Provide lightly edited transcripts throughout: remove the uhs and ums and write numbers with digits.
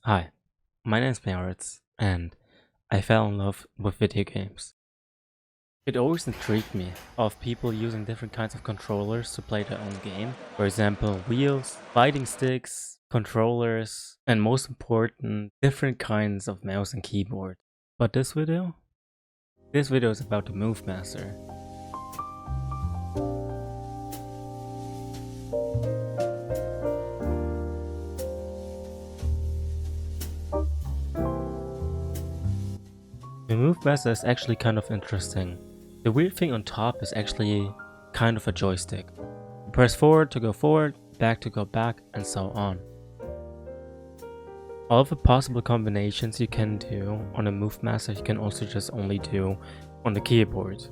Hi, my name is Maritz, and I fell in love with video games. It always intrigued me of people using different kinds of controllers to play their own game. For example, wheels, fighting sticks, controllers, and most important, different kinds of mouse and keyboard. But this video? This video is about the MoveMaster. The MoveMaster is actually kind of interesting. The weird thing on top is actually kind of a joystick. You press forward to go forward, back to go back, and so on. All of the possible combinations you can do on a MoveMaster you can also just only do on the keyboard.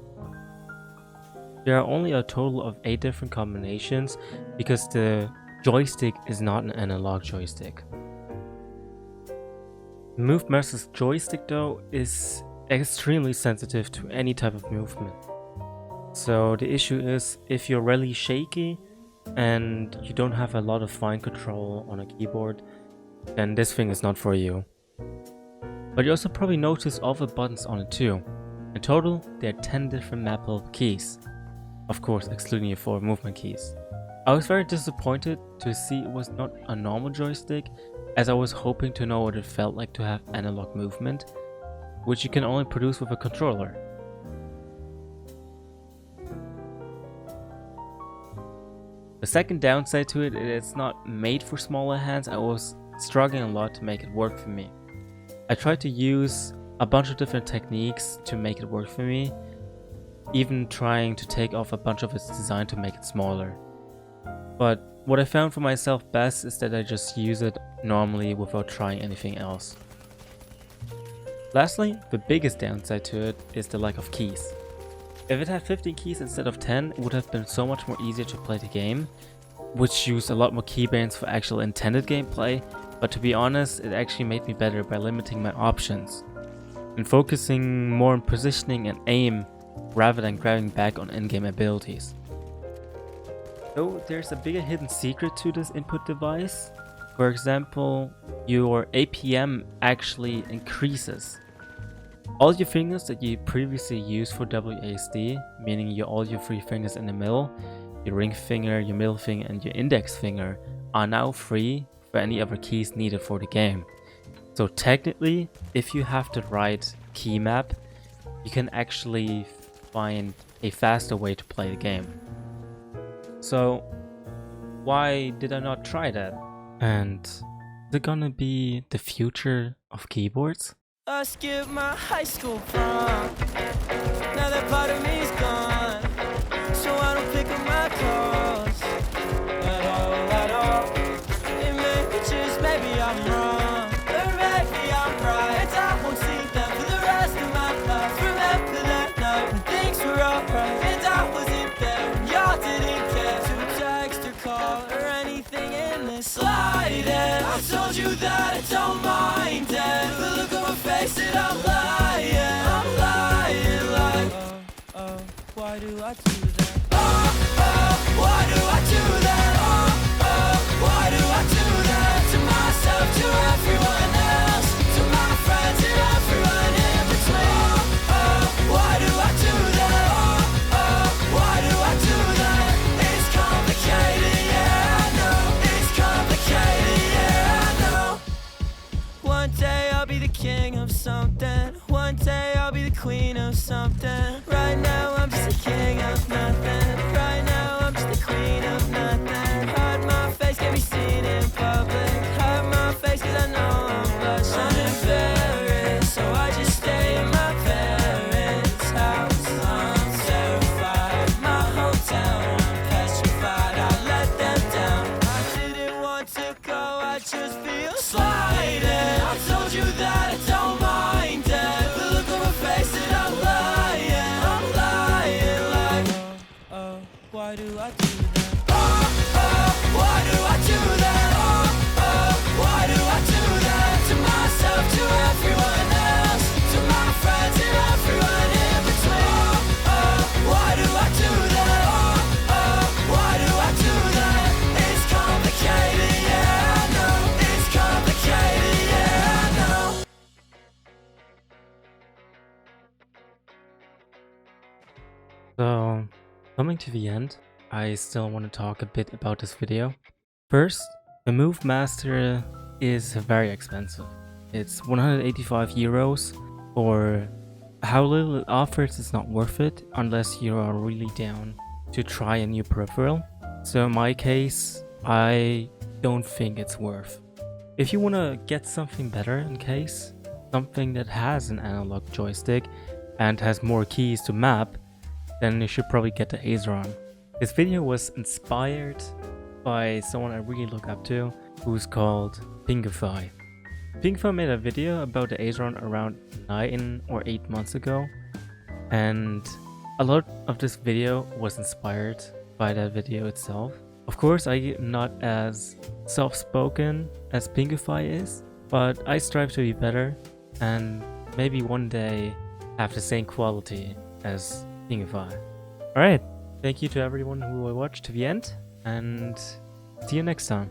There are only a total of 8 different combinations because the joystick is not an analog joystick. The MoveMaster's joystick though is extremely sensitive to any type of movement. So the issue is if you're really shaky and you don't have a lot of fine control on a keyboard, then this thing is not for you. But you also probably notice all the buttons on it too. In total, there are 10 different maple keys. Of course, excluding your 4 movement keys. I was very disappointed to see it was not a normal joystick, as I was hoping to know what it felt like to have analog movement, which you can only produce with a controller. The second downside to it is it's not made for smaller hands. I was struggling a lot to make it work for me. I tried to use a bunch of different techniques to make it work for me, even trying to take off a bunch of its design to make it smaller. But what I found for myself best is that I just use it normally without trying anything else. Lastly, the biggest downside to it is the lack of keys. If it had 15 keys instead of 10, it would have been so much more easier to play the game, which used a lot more keybands for actual intended gameplay, but to be honest, it actually made me better by limiting my options and focusing more on positioning and aim rather than grabbing back on in-game abilities. Though there's a bigger hidden secret to this input device. For example, your APM actually increases. All your fingers that you previously used for WASD, meaning all your 3 fingers in the middle, your ring finger, your middle finger, and your index finger, are now free for any other keys needed for the game. So technically, if you have the right key map, you can actually find a faster way to play the game. So why did I not try that? And is it gonna be the future of keyboards? I skipped my high school prom. Now that part of me is gone, so I don't pick up my calls at all. It may be just maybe I'm wrong, but maybe I'm right. And I won't see them for the rest of my life. Remember that night when things were alright, and I wasn't there and y'all didn't care to text or call or anything in this light. And I told you that I don't mind it, but look at my face and I'm lying, like why do I do that? Why do I do that? Why do I do that? To myself, to everyone else, to my friends and everyone in between. Why do I do that? Why do I do that? It's complicated, yeah, I know. It's complicated, yeah, I know. One day I'll be the king of something. One day I'll be the queen of something. Right now I'm just the king of nothing. Right now I'm just the queen of nothing. Hide my face, can't be seen in public. Hide my face cause I know I'm blushing. I'm embarrassed, so I just stay in my parents' house. I'm terrified, my whole town, I'm petrified. I let them down. I didn't want to go, I just feel slighted. I told you that I don't mind it, but look at my face and I'm lying, like why do I do that? Why do I do that? So, coming to the end, I still want to talk a bit about this video. First, the MoveMaster is very expensive. It's 185 euros. For how little it offers, it's not worth it unless you are really down to try a new peripheral. So in my case, I don't think it's worth. If you want to get something better in case, something that has an analog joystick and has more keys to map, then you should probably get the Azeron. This video was inspired by someone I really look up to, who's called Pingify. Pingify made a video about the Azeron around 9 or 8 months ago, and a lot of this video was inspired by that video itself. Of course, I'm not as soft-spoken as Pingify is, but I strive to be better and maybe one day have the same quality as Pingify. Alright, thank you to everyone who watched to the end, and see you next time.